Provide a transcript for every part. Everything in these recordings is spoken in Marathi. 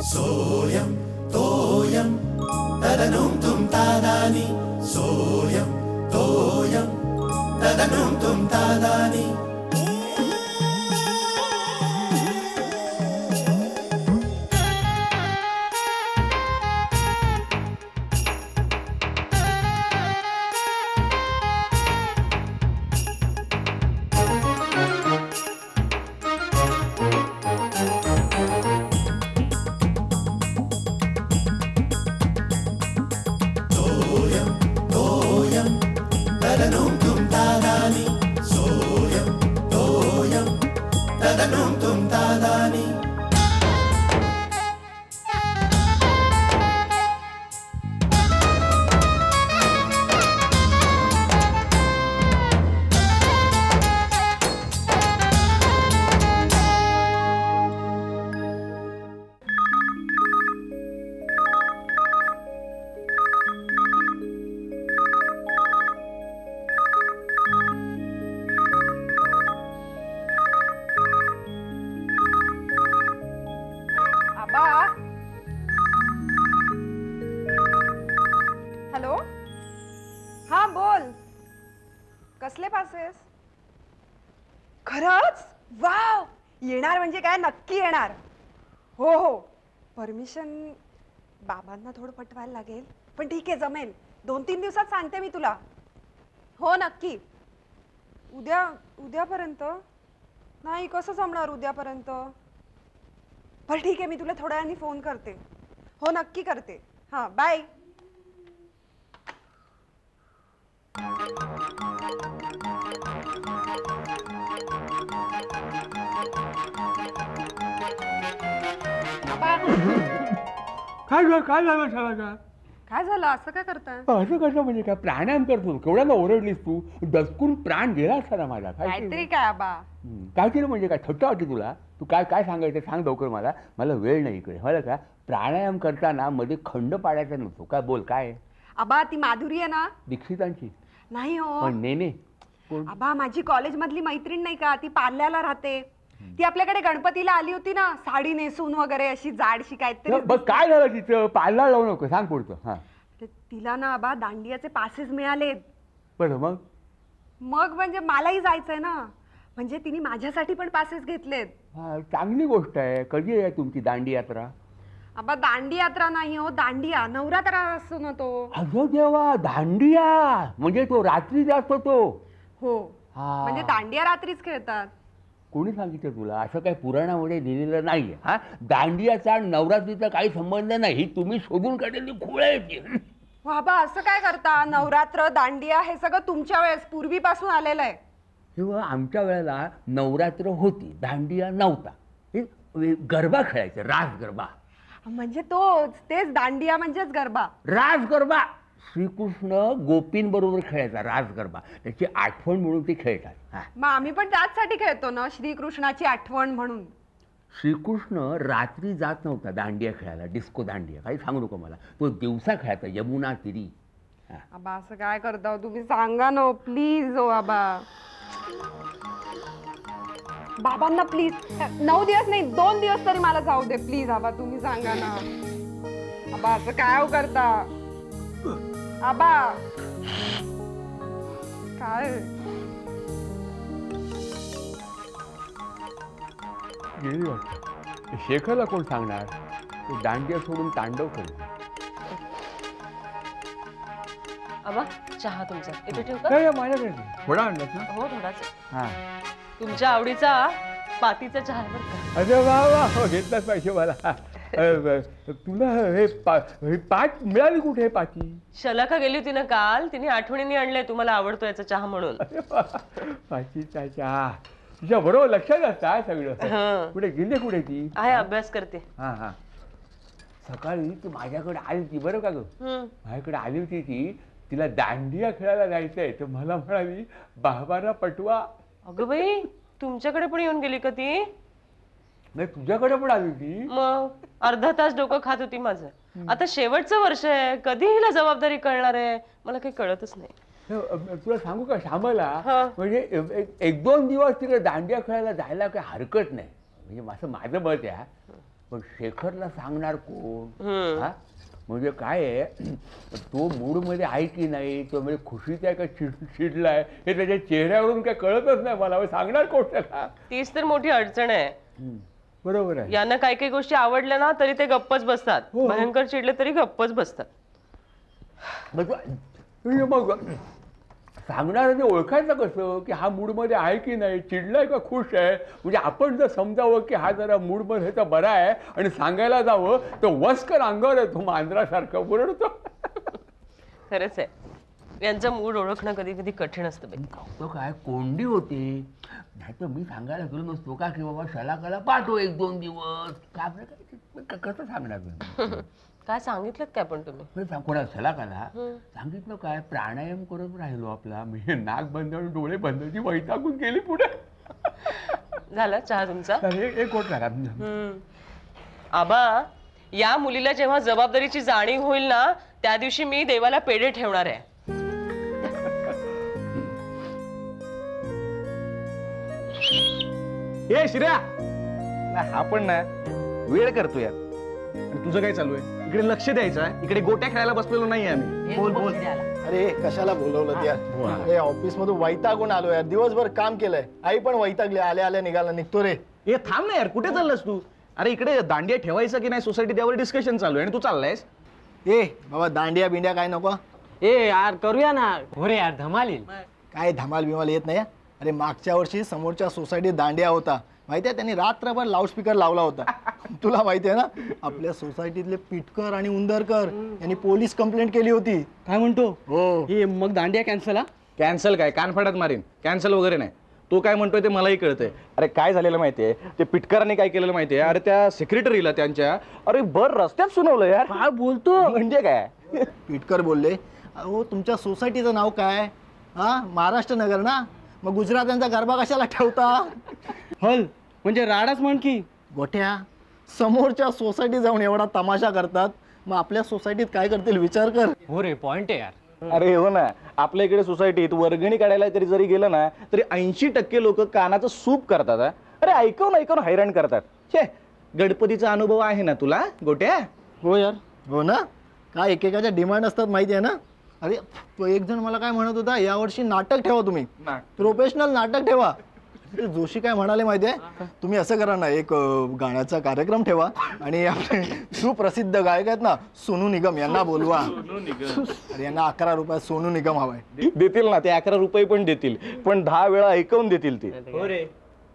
सोयम तोयम तदनुम तुम तादानी सोयम तोयम तदनुम तुम तादानी कसले पासेस? खरंच? वाव, येणार म्हणजे काय, नक्की येणार. हो हो, परमिशन बाबांना थोडं पटवायला लागेल, पण ठीक आहे, जमेल. 2-3 दिवसात सांगते मी तुला. हो नक्की. उद्यापर्यंत नाही, कसं जमणार उद्यापर्यंत? बरं ठीक आहे, मी तुला थोड्या वेळाने फोन करते. हो नक्की करते. हां, बाय. काय झालं शाला का? काय झालं, असं काय करताय? असं कसं म्हणजे काय, प्राणायाम करतो. केवढ्याला ओरडलीस तू, दचकून प्राण गेला असता ना माझा. काहीतरी काय आबा, काय केलं म्हणजे काय, थट्टा होती तुला? तू काय काय सांगायचं सांग लवकर, मला वेळ नाही इकडे. मला का प्राणायाम करताना मध्ये खंड पाडायचा नसतो. काय बोल, काय आबा? ती माधुरी आहे ना, दीक्षितांची? नाही हो, नेने. आबा माझी कॉलेज मधली मैत्रीण नाही का, ती पार्ल्याला राहते. ती आपल्याकडे गणपतीला आली होती ना, साडी नेसून वगैरे, अशी जाडशी काहीतरी. बघ काय झालं तिचं, पार्लर लावू नको, सांग पुढचं. हा, तिला ना आबा दांडियाचे पासेस मिळालेत. बरं, मग म्हणजे मलाही जायचंय ना, म्हणजे तिने माझ्यासाठी पण पासेस घेतलेत. हा, चांगली गोष्ट आहे. कधी आहे तुमची दांडी यात्रा? आबा दांडी यात्रा नाही हो, दांडिया, नवरात्रा असतो ना तो. अगं देवा, दांडिया म्हणजे तो रात्री जास्त तो? हो, म्हणजे दांडिया रात्रीच खेळतात. कोणी सांगितलं तुला? असं काही पुराणामध्ये लिहिलेलं नाहीये. हा, दांडियाचा नवरात्रीचा काही संबंध नाही. ही तुम्ही शोधून काढलेली खूळ आहे. बाबा असं काय करता, नवरात्र दांडिया हे सगळं तुमच्या वेळेस पूर्वीपासून आलेलं आहे. तेव्हा आमच्या वेळेला नवरात्र होती, दांडिया नव्हता. हे गरबा खेळायचं, रास गरबा. म्हणजे तेच दांडिया म्हणजेच गरबा. रास गरबा श्रीकृष्ण गोपींबरोबर खेळायचा रास गरबा, त्याची आठवण म्हणून ते खेळतात. मग आम्ही पण त्याचसाठी खेळतो ना, श्रीकृष्णाची आठवण म्हणून. श्रीकृष्ण रात्री जात नव्हता दांडिया खेळायला, डिस्को दांडिया. काही सांगू नको मला, तो दिवसा खेळायचा यमुना तिरी. आबा असं काय करता तुम्ही, सांगा ना प्लीज. हो आबा, बाबांना प्लीज 9 दिवस नाही 2 दिवस तरी मला जाऊ दे प्लीज. आबा तुम्ही सांगा ना. आबा असं काय करता आबा, काय गेली वाटतं. शेखरला कोण सांगणार? तो दांडिया सोडून तांडव करेल. आबा चहा तुमचा इथे ठेवू का? काय माझ्याकडे थोडा आणलास ना? हो थोडाच. हा, तुमच्या आवडीचा पातीचा चहा आहे बरं का. अरे वा वा, घेतलाच पाहिजे मला. तुला हे पाट मिळाली कुठे? हे पाटी शलाका गेली होती ना काल, तिने आठवणीने आणलंय, तुम्हाला आवडतो याचा चहा म्हणून. पाचीचा चहा तुझ्या बरोबर लक्षात असतं सगळं. कुठे गेली, कुठे ती? आहे, अभ्यास करते. हा हा, सकाळी ती माझ्याकडे आली होती बरं का ग. माझ्याकडे आली होती ती, तिला दांडिया खेळायला जायचंय, तर मला म्हणाली बाबांना पटवा. अगं बाई, तुमच्याकडे पण येऊन गेली का ती? नाही, तुझ्याकडे पण आली होती. मग अर्धा तास डोकं खात होती माझं. आता शेवटचं वर्ष आहे, कधी हिला जबाबदारी कळणार आहे मला काही कळतच नाही. तुला सांगू का श्यामला, हा. म्हणजे एक दोन दिवस तिकडे दांडिया खेळायला जायला काही हरकत नाही, म्हणजे असं माझं मत आहे. पण शेखरला सांगणार कोण? हा, म्हणजे काय आहे, तो मूडमध्ये आहे की नाही, तो म्हणजे खुशीत आहे का चिडलाय हे त्याच्या चेहऱ्यावरून काय कळतच नाही मला. सांगणार कोण त्याला? तीच तर मोठी अडचण आहे. बरोबर आहे. यांना काही काही गोष्टी आवडल्या ना तरी ते गप्पच बसतात, हो. भयंकर चिडले तरी गप्पच बसतात. मग सांगणार ते ओळखायचं कसं की हा मूडमध्ये आहे की नाही, चिडलाय का खुश आहे? म्हणजे आपण जर समजावं की हा जरा मूडमध्ये ह्याचा बरा आहे आणि सांगायला जावं तर वस्कर अंगावर येतो मांजरासारखं बोलतो. खरंच आहे, यांचा मूड ओळखणं कधी कधी कठीण असतं बाई. तो काय कोंडी होते, नाही तर मी सांगायला गेलो नसतो का की बाबा शलाकाला पाठव एक दोन दिवस. का आपलं काय कसं सांगणार तुम्ही? काय सांगितलं काय पण तुम्ही? कोणा शलाकाला सांगितलं काय, प्राणायाम करत राहिलो आपला, म्हणजे नाक बंद आणि डोळे बंदची वैतागून गेली पुढे. झाला चहा तुमचा? एक कोट झाला. आबा, या मुलीला जेव्हा जबाबदारीची जाणीव होईल ना त्या दिवशी मी देवाला पेढे ठेवणार आहे. ए श्रेया, हा पण ना वेळ करतो यार. तुझं काय चालू आहे? इकडे लक्ष द्यायचं आहे, इकडे गोट्या खेळायला बसलेलो नाही आम्ही. बोल बोल. अरे कशाला बोलवलं यार? अरे ऑफिस मधून वैतागून आलो यार, दिवसभर काम केलंय, आई पण वैतागली, आल्या आल्या निघाला निघतो रे. ए थांब ना यार, कुठे चाललास तू? अरे इकडे दांडिया ठेवायचं की नाही सोसायटी त्यावर डिस्कशन चालू आहे आणि तू चाललायस. ए बाबा, दांडिया बिंडिया काय नको. ए यार करूया ना. हो रे यार, धमाल येईल. काय धमाल बिमाल येत नाही. अरे मागच्या वर्षी समोरच्या सोसायटीत दांडिया होता, माहितीये, त्यांनी रात्रभर लाऊडस्पीकर लावला होता. तुला माहितीये ना, आपल्या सोसायटीतले पिटकर आणि उंदरकर यांनी पोलीस कंप्लेंट केली होती. काय म्हणतो? हो. हे मग दांडिया कॅन्सल? हा, कॅन्सल काय, कानफाटात मारीन. कॅन्सल वगैरे नाही. तो काय म्हणतोय ते मलाही कळतंय. अरे काय झालेलं माहितीये, ते पिटकरांनी काय केलेलं माहितीये, अरे त्या सेक्रेटरीला त्यांच्या अरे बर रस्त्यात सुनावलं यार. काय बोलतो? म्हणजे काय? पिटकर बोलले, अहो तुमच्या सोसायटीचं नाव काय? हा, महाराष्ट्र नगर ना, मग गुजरात्यांचा गरबा कशाला ठेवता? हल म्हणजे राडाच म्हण की. गोठ्या, समोरच्या सोसायटीत जाऊन एवढा तमाशा करतात, मग आपल्या सोसायटीत काय करतील विचार कर. हो रे, पॉइंट आहे यार. अरे हो ना, आपल्या इकडे सोसायटीत वर्गणी काढायला तरी जरी गेलं ना तरी 80% लोक कानाचं सूप करतात. हा. अरे ऐकून ऐकून हैराण करतात. छे, गणपतीचा अनुभव आहे ना तुला गोट्या? हो यार. हो ना, काय एकेकाच्या डिमांड असतात माहिती आहे ना. अरे तो एक जण मला काय म्हणत होता, यावर्षी नाटक ठेवा तुम्ही, प्रोफेशनल नाटक ठेवा. ते जोशी काय म्हणाले माहिती आहे, तुम्ही असं करा ना, एक गाण्याचा कार्यक्रम ठेवा आणि आपले सुप्रसिद्ध गायक आहेत ना सोनू निगम यांना बोलवा. अरे यांना 11 रुपयात सोनू निगम हवाय. देतील ना ते, 11 रुपये पण देतील, पण 10 वेळा ऐकवून देतील ते. हो रे.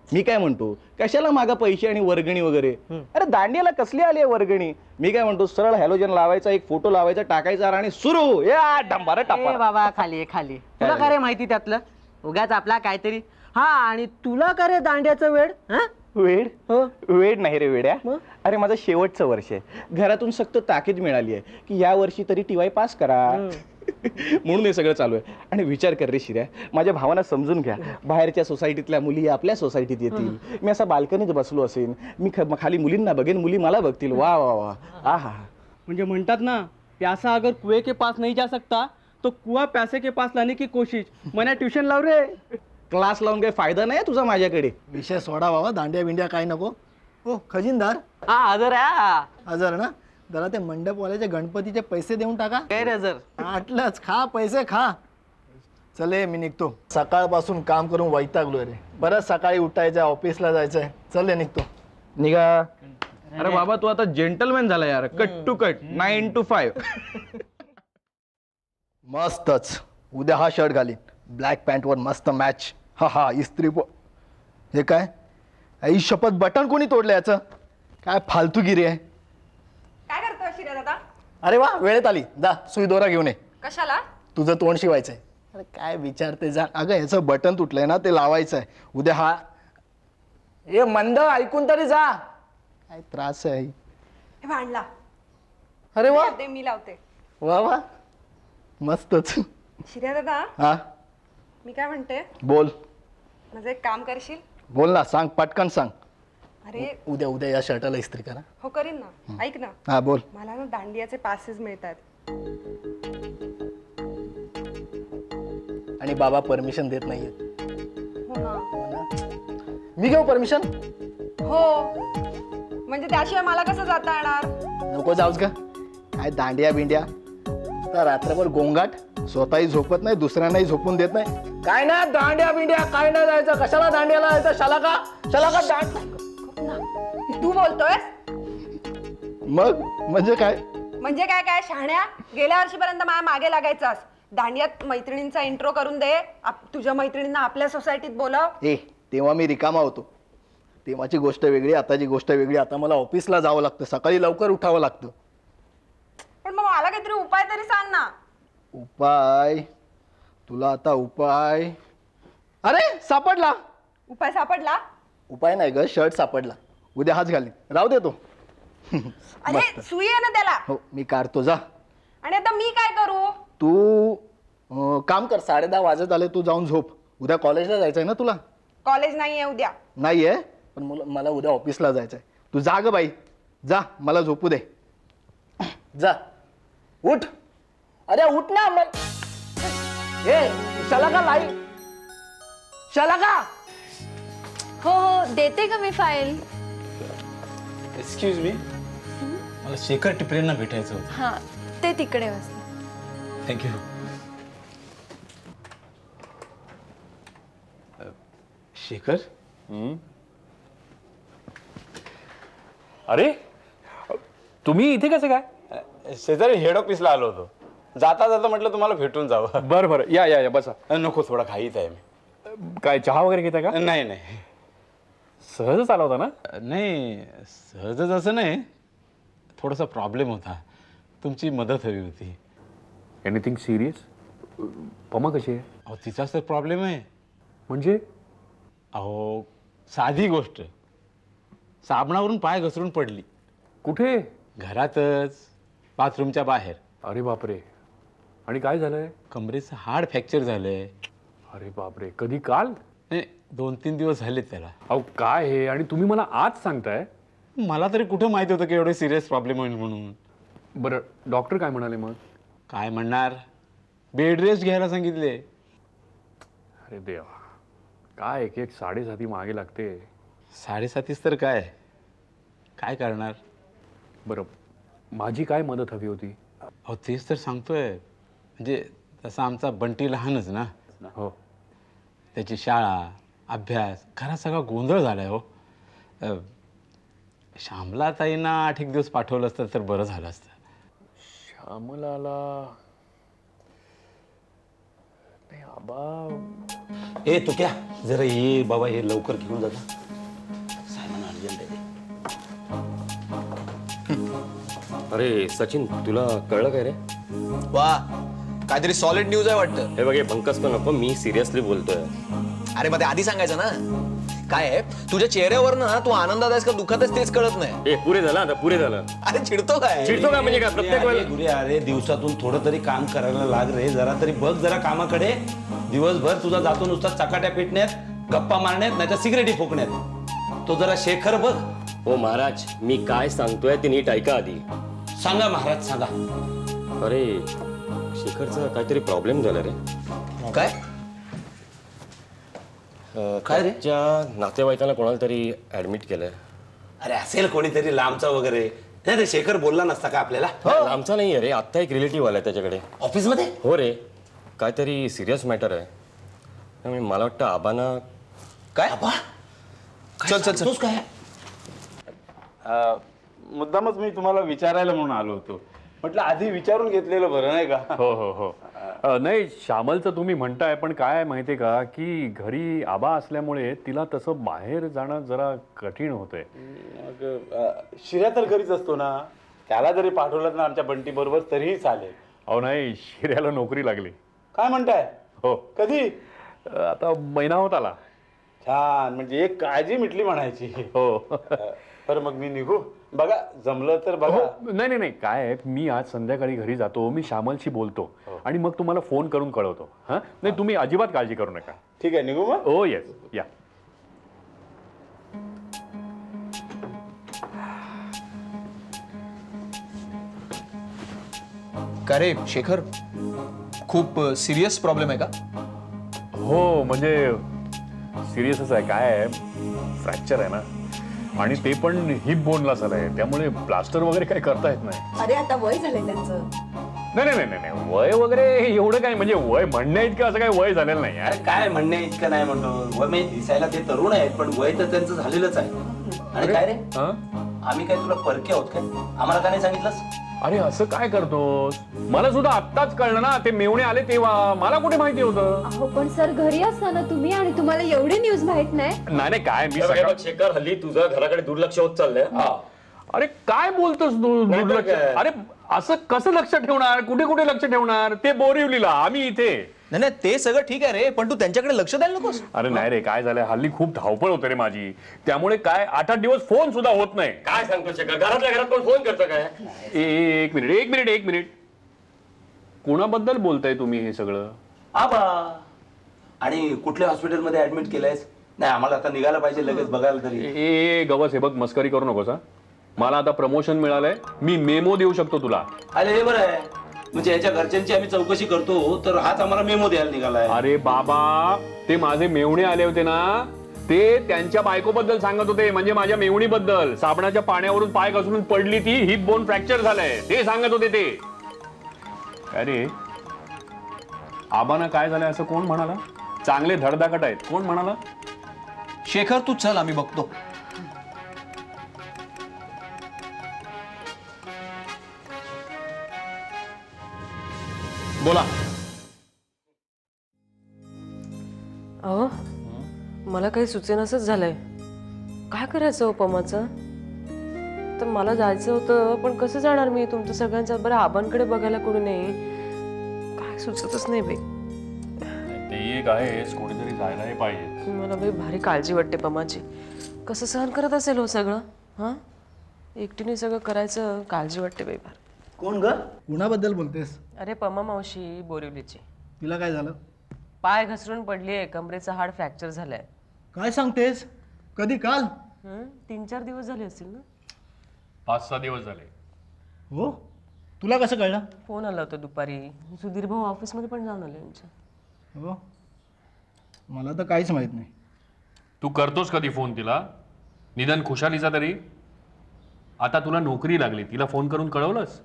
मी काय म्हणतो, कशाला मागा पैसे आणि वर्गणी वगैरे? अरे दांडियाला कसली आली आहे वर्गणी? मी काय म्हणतो, सरळ हॅलोजन लावायचा, एक फोटो लावायचा, टाकायचा आणि सुरू या डंबारा ए टापा. बाबा, खाली आहे, खाली. तुला काय रे माहिती त्यातलं? उगाच आपला काहीतरी. हा, आणि तुला काय रे दांड्याचं वेळ? हा, वेड? हो. वेड नाही रे वेड्या. मग? अरे माझं शेवटचं वर्ष आहे, घरातून सक्त ताकीद मिळाली आहे की या वर्षी तरी टीवाय पास करा. म्हणून हे सगळं चालू आहे. आणि विचार कर रे शिर्या, माझ्या भावांना समजून घ्या, बाहेरच्या सोसायटीतल्या मुली आपल्या सोसायटीत येतील, मी असा बाल्कनीत बसलो असेल, मी खाली मुलींना बघेन, मुली मला बघतील. वा वा वा, आहा. म्हणजे म्हणतात ना, प्यासा अगर कुएं के पास नहीं जा सकता तो कुआं प्यासे के पास लाने की कोशिश. मना ट्युशन लाव रे. क्लास लावून काही फायदा नाही तुझा माझ्याकडे. विषय सोडा बाबा, दांडिया बिंडिया काय नको. हो खजिनदार, हा हजर आहे. हजार ना, जरा ते मंडपवाल्याचे गणपतीचे पैसे देऊन टाका. काय रे हजर? आटलंच, खा पैसे खा. चले मी निघतो, सकाळपासून काम करून वैतागलोय रे. बरंच सकाळी उठायचंय, ऑफिसला जायचंय. चले निघतो. निघा. अरे बाबा तू आता जेंटलमॅन झाला यार, कट टू कट, 9 to 5. मस्तच. उद्या हा शर्ट घालीन, ब्लॅक पॅन्ट वर मस्त मॅच. हा हा, इस्त्री हे काय, आई शपथ, बटन कोणी तोडलं याचं? काय फालतूगिरी आहे. काय करतोय शिर्या दादा? अरे वा, वेळेत आली. जा सुई दोरा घेऊन ये, कशाला? तुझं तोंड शिवायचंय. अरे काय विचारते, जा. अगं याचं बटन तुटलंय ना, ते लावायचं आहे उद्या. हा ए मंद, ऐकून तरी जा. काय त्रास आहे. हे भांडला. अरे वा ते मी लावते. वा वा, मस्तच. शिर्या दादा, हा मी काय म्हणते, बोल. माझं एक काम करशील? बोल ना, सांग, पटकन सांग. अरे उद्या उद्या या शर्टाला इस्त्री करा. हो करीन ना. ऐक ना, हा बोल. मला ना दांडियाचे पासेस मिळतात. आणि बाबा परमिशन देत नाहीयेत. हो ना. मी घेऊ परमिशन? हो, म्हणजे त्याशिवाय मला कसं जाता येणार? नको जाऊच का, काय दांड्या बिंड्या, तर रात्रभर गोंगाट, स्वतःही झोपत नाही दुसऱ्यांनाही झोपून देत नाही. काय ना दांड्या बिंड्या, काय नाही जायचं, कशाला दांड्याला जायचं, शाला का दांड. तू बोलतोय? मग म्हणजे काय? म्हणजे काय काय शहाण्या, गेल्या वर्षीपर्यंत माझ्या मागे लागायचास. दांडियात मैत्रिणींचा इंट्रो करून दे, तुझ्या मैत्रिणींना आपल्या सोसायटीत बोलव. तेव्हा मी रिकामा होतो. तेव्हाची गोष्ट वेगळी, आताची गोष्ट वेगळी. आता मला ऑफिसला जावं लागतं, सकाळी लवकर उठावं लागतं. पण मग मला काहीतरी उपाय तरी सांग ना. उपाय? तुला आता उपाय? अरे सापडला. उपाय सापडला? उपाय नाही ग, शर्ट सापडला. उद्या हाच घालीन, राहू दे तो. अरे सुई आहे ना त्याला. हो मी काढतो, जा. आणि आता मी काय करू? तू काम कर, 10:30 वाजत आले, तू जाऊन झोप. उद्या कॉलेजला जायचंय ना तुला? कॉलेज नाहीये उद्या. नाहीये, पण मला उद्या ऑफिसला जायचंय. तू जा ग बाई, जा, मला झोपू दे. जा, उठ. अरे उठ ना. शाला का लाई, शाला का? हो देते का मी फाईल? एक्सक्यूज मी, मला शेखर टिपरेंना भेटायचं होतं. हां, ते तिकडे बसले. थँक्यू. शेखर? अरे तुम्ही इथे कसं काय? शेजारी हेड ऑफिसला आलो होतो. जाता जाता म्हटलं तुम्हाला भेटून जावं. बरं बरं, या या या बसा. नको, थोडा घाईत आहे मी. काय चहा वगैरे घेता का? नाही नाही, सहजच आला होता ना? नाही सहजच असं नाही, थोडासा प्रॉब्लेम होता, तुमची मदत हवी होती. Anything serious? पमा कशी आहे? अहो तिचाच तर प्रॉब्लेम आहे. म्हणजे? अहो साधी गोष्ट, साबणावरून पाय घसरून पडली. कुठे? घरातच, बाथरूमच्या बाहेर. अरे बापरे, आणि काय झालंय? कमरेचं हाड फ्रॅक्चर झालंय. अरे बापरे, कधी? काल? नाही, 2-3 दिवस झालेत त्याला. अहो काय हे, आणि तुम्ही मला आज सांगताय? मला तरी कुठं माहित होतं की एवढे सिरियस प्रॉब्लेम होईल म्हणून. बरं, डॉक्टर काय म्हणाले मग? काय म्हणणार, बेड रेस्ट घ्यायला सांगितले. अरे देवा, काय एक 7:30 मागे लागते. 7:30 तर काय काय करणार. बरं, माझी काय मदत हवी होती? अहो तेच तर सांगतोय, म्हणजे तसा आमचा बंटी लहानच ना. हो. त्याची शाळा, अभ्यास, घरात सगळा गोंधळ झालाय. हो, श्यामला ताईंना 8 दिवस पाठवलं असतं तर बरं झालं असतं. श्यामलाला? नाही आबा. ए तू क्या जरा ये बाबा, हे लवकर घेऊन जाता. सायमन अर्जंट आहे. अरे सचिन, तुला कळलं काय रे? वा, काहीतरी सॉलिड न्यूज आहे वाटतं. हे बघ, भंकस पण नको, मी सिरियसली बोलतोय. अरे मग ते आधी सांगायचं ना. काय आहे, तुझ्या चेहऱ्यावर ना तू आनंदात आहेस का दुःखात आहेस तेच कळत नाही. ए पुरे झालं आता, पुरे झालं. अरे चिडतो काय? चिडतो काय म्हणजे काय? प्रत्येक वेळेला अरे दिवसातून थोडं तरी काम करायला लाग रे. जरा तरी बघ जरा कामाकडे. दिवसभर तुझा जातो नुसता चकाट्या पिटण्यात, गप्पा मारण्यात, नाही तर सिगरेटी फुकण्यात. तो जरा शेखर बघ. हो महाराज, मी काय सांगतोय ते नीट ऐका आधी. सांगा महाराज, सांगा. अरे शेखरचा काहीतरी प्रॉब्लेम झाला रे. काय? काय रे? नातेवाईकांना कोणाला तरी ऍडमिट केलंय. अरे असेल कोणीतरी लांबचा वगैरे. नाही रे, शेखर बोलला नसता का आपल्याला? आमचा नाही रे, आत्ता एक रिलेटिव्ह आलाय त्याच्याकडे ऑफिसमध्ये. हो रे, काहीतरी सिरियस मॅटर आहे. त्यामुळे मला वाटतं आबांना. काय? चल चल चल. काय? मुद्दामच मी तुम्हाला विचारायला म्हणून आलो होतो. म्हटलं आधी विचारून घेतलेलं बरं, नाही का? हो हो हो. नाही, श्यामलचं तुम्ही म्हणताय, पण काय आहे माहिती आहे का, की घरी आबा असल्यामुळे तिला तसं बाहेर जाणं जरा कठीण होतंय. मग शिऱ्या तर घरीच असतो ना, त्याला जरी पाठवलं ना आमच्या बंटी बरोबर तरीही चालेल. अहो नाही, शिऱ्याला नोकरी लागली. काय म्हणताय? हो. कधी? आता महिना होत आला. छान, म्हणजे एक काळजी मिटली म्हणायची. हो. तर मग मी निघू? बघा जमलं तर बघा. नाही नाही नाही, काय आहे, मी आज संध्याकाळी घरी जातो, मी श्यामलशी बोलतो आणि मग तुम्हाला फोन करून कळवतो. हां, नाही तुम्ही अजिबात काळजी करू नका. ठीक आहे, निघू मग? हो येस, या. का रे शेखर, खूप सिरियस प्रॉब्लेम आहे का? हो म्हणजे सिरियसच आहे. काय आहे, फ्रॅक्चर आहे ना, आणि ते पण हिप बोनला झालंय, त्यामुळे प्लास्टर वगैरे काही करता येत नाही. अरे आता वय झालंय त्यांचं. नाही नाही नाही नाही, वय वगैरे एवढं काय, म्हणजे वय म्हणण्या इतकं असं काही वय झालेलं नाही. अरे काय म्हणणे इतकं नाही म्हणतो, वय म्हणजे दिसायला ते तरुण आहेत पण वय तर त्यांचं झालेलंच आहे. आणि काय रे, आम्ही काय तुला परके आहोत काय? आम्हाला का नाही सांगितलंस? अरे असं काय करतोस? मला सुद्धा आत्ताच कळलं ना, ते मेवणे आले तेव्हा. मला कुठे माहिती होतं? अहो पण सर घरी असताना तुम्ही आणि तुम्हाला एवढी न्यूज माहित नाही. नाही काय मी शेखर, हल्ली तुझं घराकडे दुर्लक्ष होत चाललंय. अरे काय बोलतोस तू? दुर्लक्ष? अरे असं कसं लक्ष ठेवणार? कुठे कुठे लक्ष ठेवणार? ते बोरिवलीला, आम्ही इथे. नाही ते सगळं ठीक आहे रे, पण तू त्यांच्याकडे लक्ष द्यायला नकोस. अरे नाही रे, काय झालंय, हल्ली खूप धावपळ होते रे माझी, त्यामुळे काय 8-8 दिवस फोन सुद्धा होत नाही. काय सांगतो शेखर, घरातल्या घरात कोण फोन करतं काय? एक मिनिट, कोणाबद्दल बोलताय तुम्ही हे सगळं? आबा. आणि कुठल्या हॉस्पिटलमध्ये ऍडमिट केलंयस? नाही आम्हाला आता निघायला पाहिजे लगेच बघायला तरी. ए गवस, हे बघ, मस्करी करू नकोस हा. मला आता प्रमोशन मिळालंय, मी मेमो देऊ शकतो तुला. अरे हे बरं आहे, म्हणजे याच्या घरच्यांची आम्ही चौकशी करतो तर हाच आम्हाला मेमो द्यायला निघालाय. अरे बाबा, ते माझे मेवणे आले होते ना, ते त्यांच्या बायकोबद्दल सांगत होते, म्हणजे माझ्या मेवणीबद्दल. साबणाच्या पाण्यावरून पाय घसरून पडली ती, हिप बोन फ्रॅक्चर झालंय, ते सांगत होते ते. अरे आबांना काय झालंय असं कोण म्हणाला? चांगले धडधाकट आहेत, कोण म्हणाला? शेखर तू चल, आम्ही बघतो. बोला. अहो मला काही सुचेनासच झालंय. काय करायचं पमाचं? तर मला जायचं होतं, पण कसं जाणार मी तुमचं सगळ्यांचं? बरं आबांकडे बघायला कोणी नाही, काय सुचतच नाही बाई. ते एक आहेच, कोणीतरी जायलाही पाहिजे. मला बाई भारी काळजी वाटते पमाची. कसं सहन करत असेल हो सगळं? हा, एकटीने सगळं करायचं, काळजी वाटते बाई फार. कोण ग? कुणाबद्दल बोलतेस? अरे पमा मावशी, बोरिवलीची. तिला काय झालं? पाय घसरून पडलीये, कमरेचं हाड फ्रॅक्चर झालंय. काय सांगतेस? कधी? काल? 3-4 दिवस झाले असतील ना. 5-6 दिवस झाले. हो, तुला कसं कळलं? फोन आला होता दुपारी, सुधीर भाऊ ऑफिसमध्ये पण जाऊन आले यांच्या. हो, मला तर काहीच माहित नाही. तू करतोस कधी फोन तिला? निदान खुशालीचा तरी. आता तुला नोकरी लागली, तिला फोन करून कळवलंस?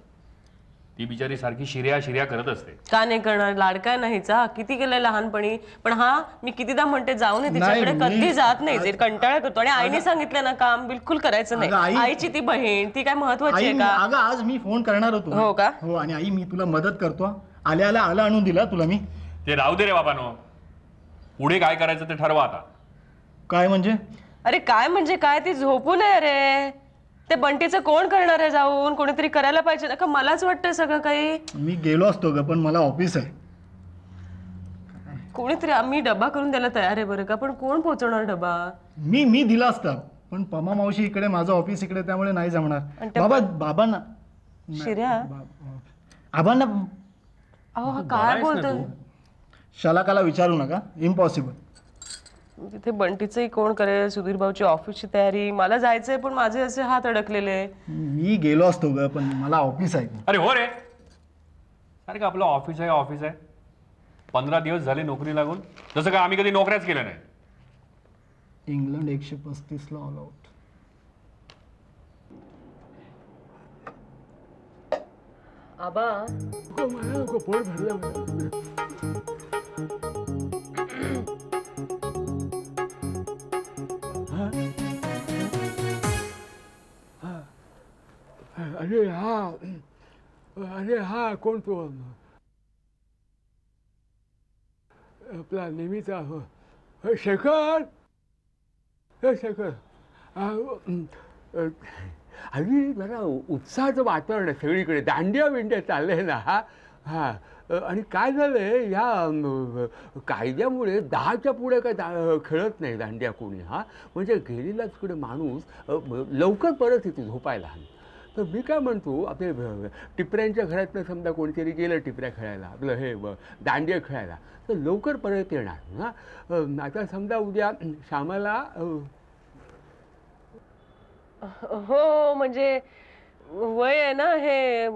ती बिचारी सारखी शिर्या करत असते. का नाही करणार? लाडका नाहीचा, किती केलंय लहानपणी. पण हा, मी कितीदा म्हणते जाऊन तिच्याकडे, कधी जात नाही, जे कंटाळा करतो. आणि आईने सांगितलं ना काम बिलकुल करायचं नाही. आईची ती बहीण, ती काय महत्वाची आहे का? अगं आज मी फोन करणार होतो. हो का? हो, आणि आई मी तुला मदत करतो. आल्या आलं आणून दिला तुला मी. ते राहू दे रे बाबानो, पुढे काय करायचं ते ठरवा आता. काय म्हणजे? अरे काय म्हणजे काय? ती झोपू नये रे. ते बंटीचं कोण करणार आहे जाऊन? कोणीतरी करायला पाहिजे ना. का मलाच वाटतं सगळं काही? मी गेलो असतो ग, पण मला ऑफिस आहे. कोणीतरी, आम्ही डबा करून द्यायला तयार आहे बरं का, पण कोण पोहोचवणार डबा? मी दिला असता, पण पमा मावशी इकडे, माझं ऑफिस इकडे, त्यामुळे नाही जमणार. बाबांना शिर्या, आबांना. अहो हा काय बोलतो? शलाकाला विचारू नका, इम्पॉसिबल. तिथे बंटीचंही कोण करेल? सुधीर भाऊची ऑफिसची तयारी, मला जायचंय पण माझे असे हात अडकलेले. मी गेलो असतो ग, पण मला ऑफिस आहे. अरे हो रे, अरे का आपलं ऑफिस आहे. 15 दिवस झाले नोकरी लागून, जसं काय आम्ही कधी नोकऱ्याच केल्या नाही. इंग्लंड 135 ला ऑल आउट. आबा पोट भरलं. अरे हा कोण तो? आपला नेहमीचा शेखर. शेखर, हल्ली जरा उत्साहाचं वातावरण आहे सगळीकडे, दांडिया बिंड्या चाललंय ना. हा, आणि काय झालंय, या कायद्यामुळे 10च्या पुढे काय खेळत नाही दांडिया कोणी. हा, म्हणजे गेलेलाच कडे माणूस लवकर परत येतो झोपायला. तर मी काय म्हणतो, आपले टिपऱ्यांच्या घरातनं समजा कोणीतरी गेलं टिपऱ्या खेळायला, आपलं हे दांडिया खेळायला, तर लवकर परत येणार. हां, आता समजा उद्या श्यामाला. हो म्हणजे वय आहे ना हे.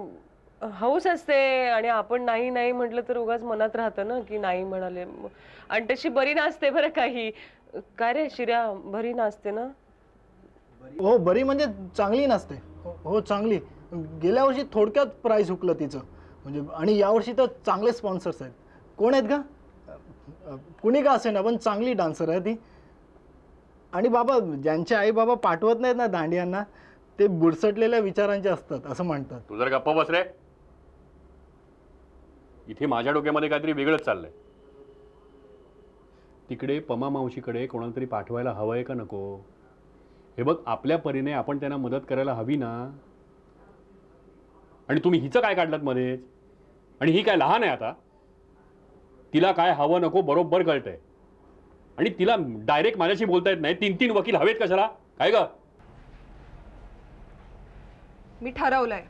हौस असते आणि आपण नाही नाही म्हटलं तर उगाच मनात राहतं ना की नाही म्हणाले. आणि तशी बरी नाचते बरं काही. काय रे शिर्या, बरी नाचते ना? हो बरी म्हणजे चांगली नसते. हो चांगली. गेल्या वर्षी थोडक्यात प्राइज हुकलं तिचं म्हणजे. आणि यावर्षी तर चांगले स्पॉन्सर्स आहेत. कोण आहेत का? कुणी का असे ना पण चांगली डान्सर आहे ती. आणि बाबा ज्यांचे आई बाबा पाठवत नाहीत ना दांडियांना ते बुडसटलेल्या विचारांचे असतात असं म्हणतात. तू जर गप्पा बस रे. इथे माझ्या डोक्यामध्ये काहीतरी वेगळंच चाललंय. तिकडे पमा मावशीकडे कोणाला तरी पाठवायला हवंय का नको? हे बघ, आपल्या परीने आपण त्यांना मदत करायला हवी ना. आणि तुम्ही हिचं काय काढलात मध्येच? आणि ही काय लहान आहे आता? तिला काय हवं नको बरोबर कळतंय. आणि तिला डायरेक्ट माझ्याशी बोलता येत नाही. 3-3 वकील हवेत कशाला? काय ग? मी ठरवलंय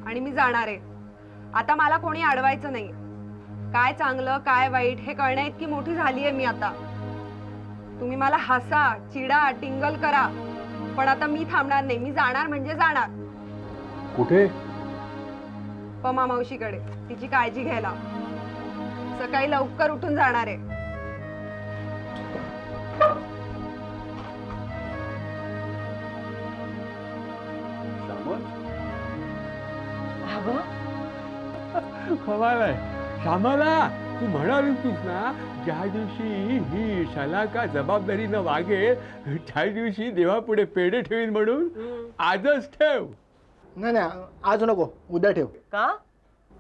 आणि मी जाणार आहे. आता मला कोणी अडवायचं नाही. काय चांगलं काय वाईट हे कळण्या इतकी मोठी झालीये मी आता. तुम्ही मला हसा, चिडा, टिंगल करा, पण आता मी थांबणार नाही. मी जाणार म्हणजे जाणार. कुठे? पमा मावशीकडे, तिची काळजी घ्यायला. सकाळी लवकर उठून जाणार आहे. कमाल आहे. श्यामला, तू म्हणाली होतीस ना ज्या दिवशी ही शलाका जबाबदारीनं वागेल त्या दिवशी देवापुढे पेढे ठेवीन म्हणून. आजच ठेव. नाही नाही आज नको, उद्या ठेव. का?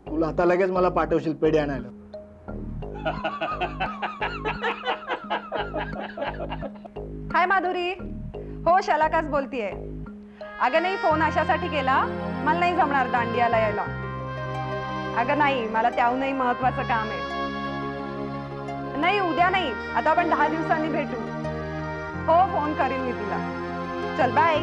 तुला आता लगेच मला पाठवशील पेढे आणायला. हाय माधुरी. हो शलाकाच बोलतीये. अगं नाही, फोन अशासाठी केला, मला नाही जमणार दांडियाला यायला. अगं नाही, मला त्याहूनही महत्वाचं काम आहे. नाही उद्या नाही, आता आपण 10 दिवसांनी भेटू. हो फोन करीन मी तुला. चल बाय.